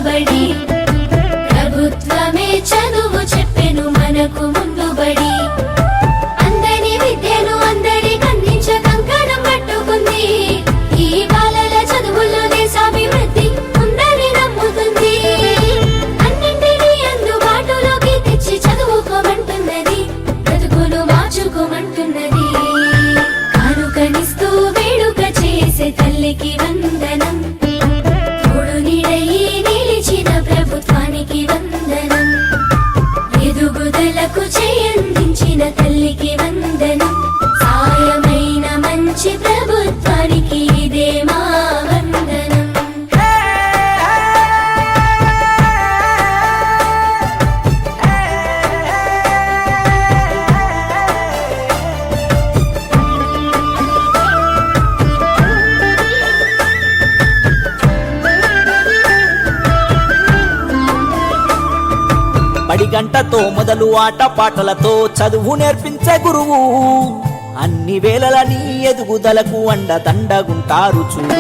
బడి ప్రభుత్వమే చదువు చెప్పెను మనకు ముందు బడి అందరి విద్యను అందరికి అందించ కంకణం పట్టుకుంది ఈ బాలల చదువుల్లో దేశాభివృద్ధి ఉందని నమ్ముతుంది అన్నింటినీ అందుబాటులోకి తెచ్చి చదువుకోమంటున్నది బ్రతుకును మార్చుకోమంటున్నది కానుకనిస్తూ వేడుక చేసే తల్లికి వందనం తోడు నీడయి నిలిచిన ప్రభుత్వానికి వందనం ఎదుగుదలకు చేయందించిన తల్లికి వందనం సాయమైన మంచి ప్రభుత్వానికి ఇదే మా వందనం బడి గంటతో మొదలు ఆట పాటలతో చదువు నేర్పించే గురువు అన్ని వేళల నీ ఎదుగుదలకు అండదండగుంటారు చూడు